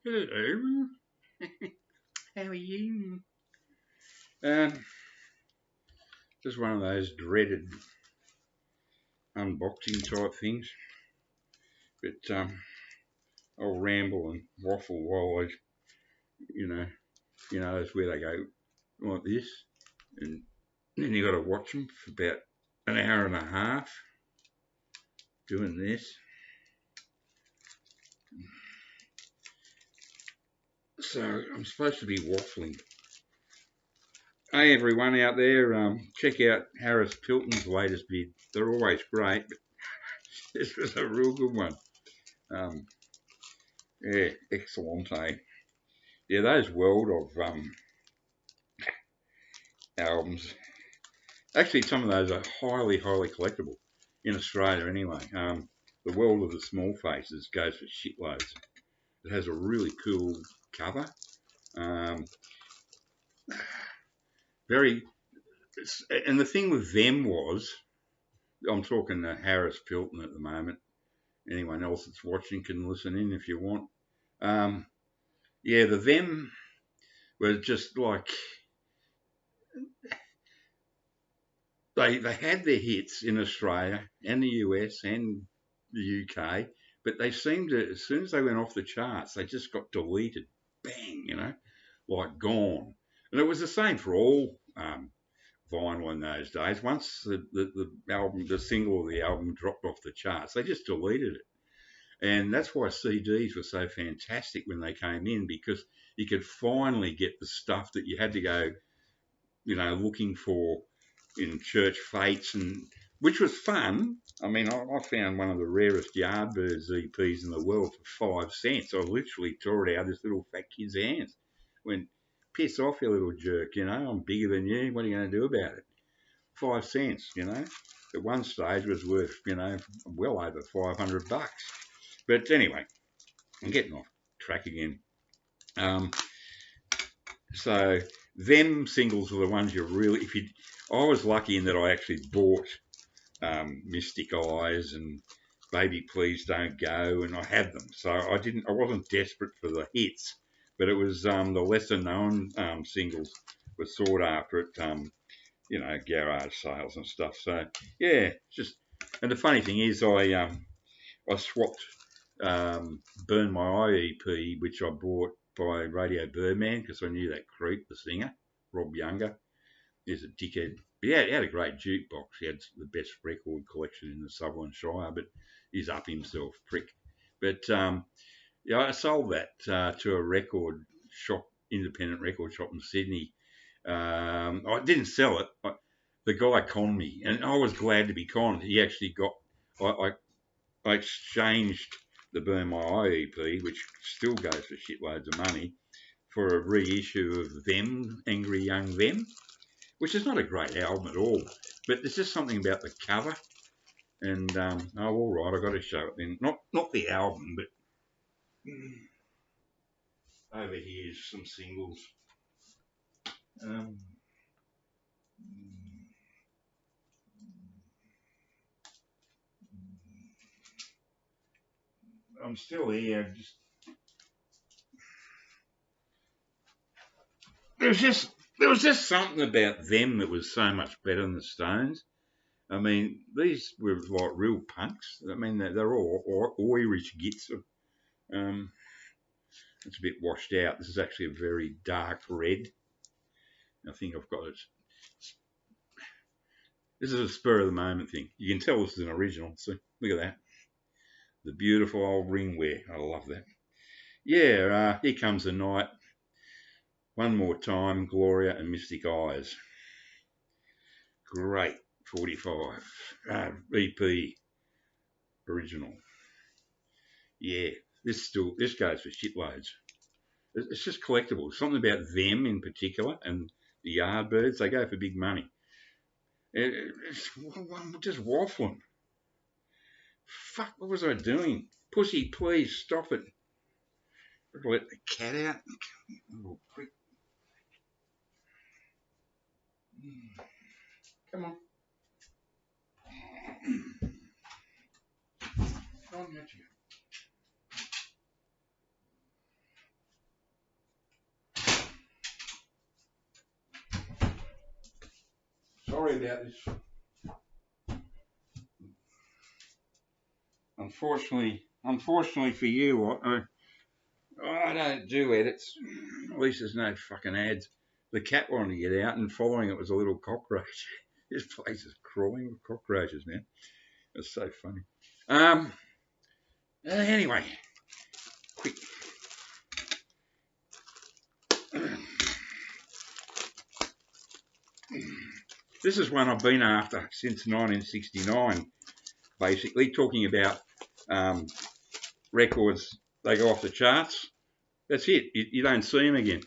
Hello. How are you? Just one of those dreaded unboxing type things. But I'll ramble and waffle while I, that's where they go like this, and then you got to watch them for about an hour and a half doing this. So I'm supposed to be waffling. Hey everyone out there, check out Harris Pilton's latest vid. They're always great, but this was a real good one. Yeah, excellent. Yeah, those world of albums. Actually, some of those are highly, highly collectible in Australia anyway. The World of the Small Faces goes for shitloads. It has a really cool cover. And the thing with them was, I'm talking to Harris Pilton at the moment. Anyone else that's watching can listen in if you want. Yeah, the them were just like, they had their hits in Australia and the US and the UK, but they seemed to, as soon as they went off the charts, they just got deleted. Bang, like gone. And it was the same for all vinyl in those days. Once the album, the single of the album dropped off the charts, they just deleted it. And that's why CDs were so fantastic when they came in, because you could finally get the stuff that you had to go, looking for in church fetes, and which was fun. I mean, I found one of the rarest Yardbirds EPs in the world for 5 cents. I literally tore it out of this little fat kid's hands. Went, piss off, you little jerk, I'm bigger than you. What are you going to do about it? 5 cents, At one stage was worth, well over $500. But anyway, I'm getting off track again. So them singles are the ones you really, I was lucky in that I actually bought Mystic Eyes and Baby Please Don't Go, and I had them. So I wasn't desperate for the hits, but it was the lesser known singles were sought after at garage sales and stuff. So yeah, and the funny thing is I swapped Burn My Eye EP, which I bought by Radio Birdman, because I knew that creep, the singer, Rob Younger. He's a dickhead. But yeah, he had a great jukebox. He had the best record collection in the Sutherland Shire, but he's up himself, prick. But I sold that to a record shop, independent record shop in Sydney. I didn't sell it. The guy conned me, and I was glad to be conned. He actually I exchanged the Burn My Eye EP, which still goes for shitloads of money, for a reissue of Them, Angry Young Them, which is not a great album at all, but there's just something about the cover. And all right, I got to show it then. Not the album, but over here's some singles. I'm still here. There was just something about them that was so much better than the Stones. I mean, these were like real punks. I mean, they're all Irish gits. It's a bit washed out. This is actually a very dark red. I think I've got it. This is a spur of the moment thing. You can tell this is an original. So look at that. The beautiful old ringwear. I love that. Yeah, Here Comes the Night. One More Time, Gloria and Mystic Eyes. Great 45. EP original. Yeah, this goes for shitloads. It's just collectible. Something about them in particular, and the Yardbirds, they go for big money. It's just waffling. Fuck, what was I doing? Pussy, please stop it. I'll let the cat out. Little prick. Come on. On at you. sorry about this. Unfortunately for you, I don't do edits. At least there's no fucking ads. The cat wanted to get out, and following it was a little cockroach. This place is crawling with cockroaches, man. It's so funny. Anyway, quick. This is one I've been after since 1969, basically, talking about records, they go off the charts. That's it. You don't see them again.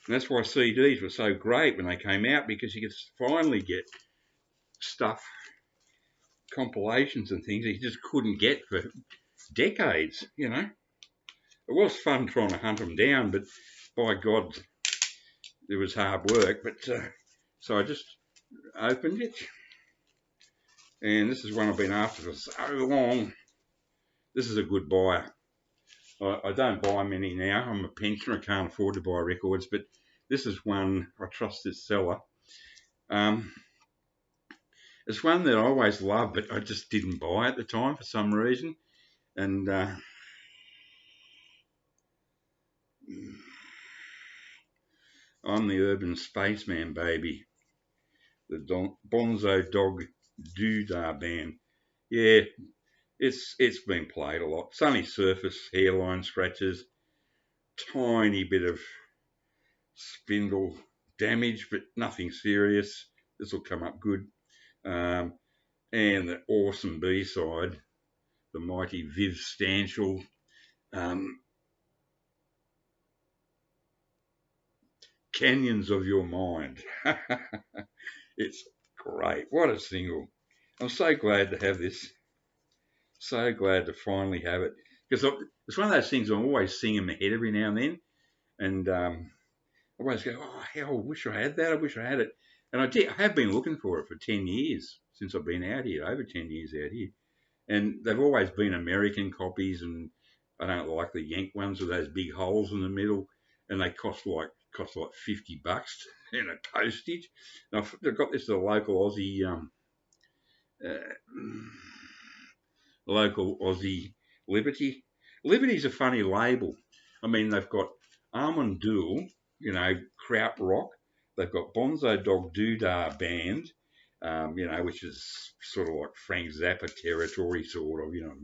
And that's why CDs were so great when they came out, because you could finally get stuff, compilations and things that you just couldn't get for decades, you know. It was fun trying to hunt them down, but by God, it was hard work. But so I just opened it, and this is one I've been after for so long. This is a good buyer. I don't buy many now. I'm a pensioner. I can't afford to buy records, but this is one, I trust this seller. It's one that I always loved, but I just didn't buy at the time for some reason. And I'm the Urban Spaceman, baby. The Bonzo Dog Doodah Band. Yeah, it's been played a lot. Sunny surface, hairline scratches, tiny bit of spindle damage, but nothing serious. This will come up good. And the awesome B-side, the mighty Viv Stanchel. Canyons of Your Mind. It's great. What a single. I'm so glad to have this. So glad to finally have it. Because it's one of those things I always sing in my head every now and then. And I always go, oh, hell, I wish I had that. I wish I had it. And I have been looking for it for 10 years since I've been out here, over 10 years out here. And they've always been American copies, and I don't like the Yank ones with those big holes in the middle, and they cost like $50 and a postage. And I've got this at a local Aussie Liberty. Liberty's a funny label. I mean, they've got Almond Duel, you know, Kraut Rock. They've got Bonzo Dog Doodah Band, you know, which is sort of like Frank Zappa territory, sort of, you know what I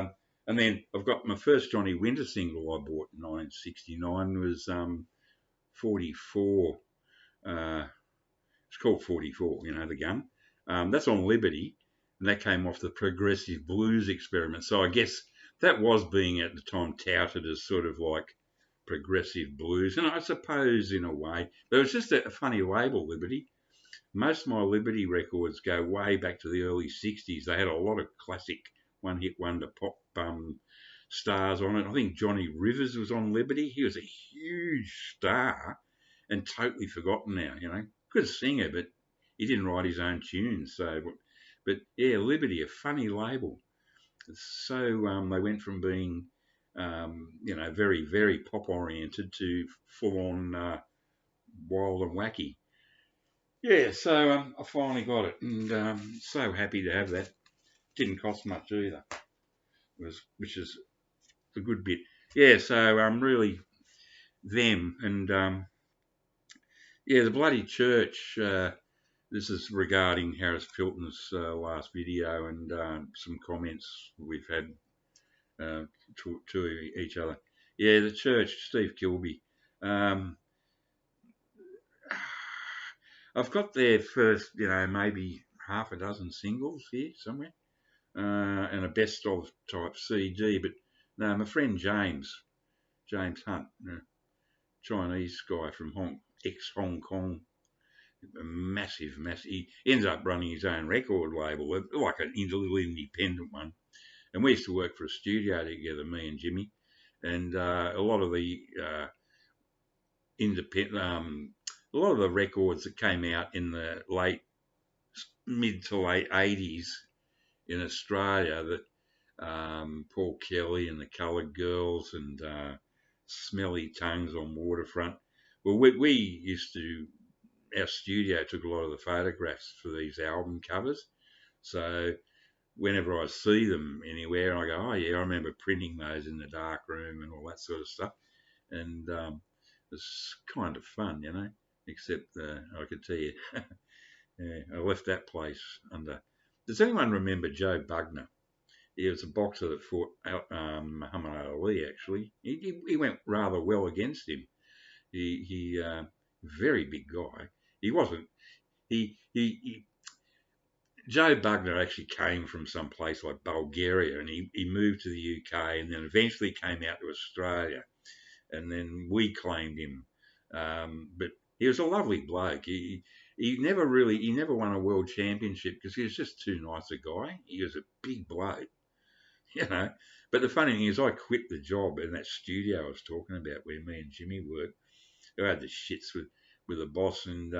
mean. And then I've got my first Johnny Winter single I bought in 1969 was 44. It's called 44, you know, the gun. That's on Liberty, and that came off the Progressive Blues Experiment. So I guess that was being at the time touted as sort of like progressive blues, and I suppose in a way, but it was just a funny label, Liberty. Most of my Liberty records go way back to the early 60s. They had a lot of classic one-hit wonder pop stars on it. I think Johnny Rivers was on Liberty. He was a huge star and totally forgotten now, you know. Good singer, but he didn't write his own tunes. So, but yeah, Liberty, a funny label. So they went from being, you know, very, very pop-oriented to full-on wild and wacky. Yeah, so I finally got it, and so happy to have that. Didn't cost much either, which is a good bit. Yeah, so really them, and yeah, the bloody church. This is regarding Harris Pilton's last video, and some comments we've had to each other. Yeah, the church, Steve Kilby. I've got their first, you know, maybe half a dozen singles here somewhere, and a best of type CD. But no, my friend James Hunt, Chinese guy from ex-Hong Kong, a massive. He ends up running his own record label, like a little independent one. And we used to work for a studio together, me and Jimmy, and a lot of the a lot of the records that came out in the mid to late 80s in Australia, that Paul Kelly and the Coloured Girls and Smelly Tongues on Waterfront. Well, we used to our studio took a lot of the photographs for these album covers. So whenever I see them anywhere, I go, oh yeah, I remember printing those in the dark room and all that sort of stuff. And it's kind of fun, you know. Except I could tell you, yeah, I left that place under. Does anyone remember Joe Bugner? He was a boxer that fought Muhammad Ali. Actually, he went rather well against him. He very big guy. He wasn't. He Joe Bugner actually came from some place like Bulgaria, and he moved to the UK, and then eventually came out to Australia, and then we claimed him. But he was a lovely bloke. He never won a world championship because he was just too nice a guy. He was a big bloke, you know. But the funny thing is, I quit the job in that studio I was talking about where me and Jimmy worked. I had the shits with the boss, and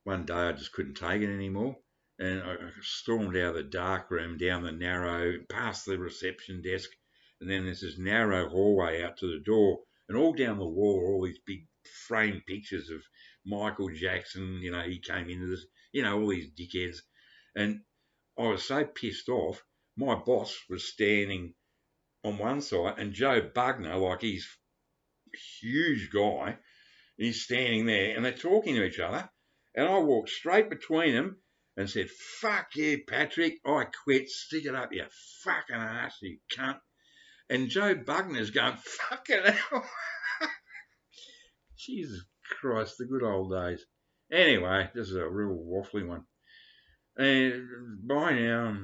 one day I just couldn't take it anymore. And I stormed out of the dark room, down the narrow, past the reception desk, and then there's this narrow hallway out to the door, and all down the wall are all these big framed pictures of Michael Jackson. You know, he came into this, you know, all these dickheads. And I was so pissed off, my boss was standing on one side, and Joe Bugner, like he's a huge guy, he's standing there, and they're talking to each other. And I walked straight between them and said, fuck you, Patrick. I quit. Stick it up, you fucking ass, you cunt. And Joe Bugner's going, fucking hell. Jesus Christ, the good old days. Anyway, this is a real waffly one. And by now,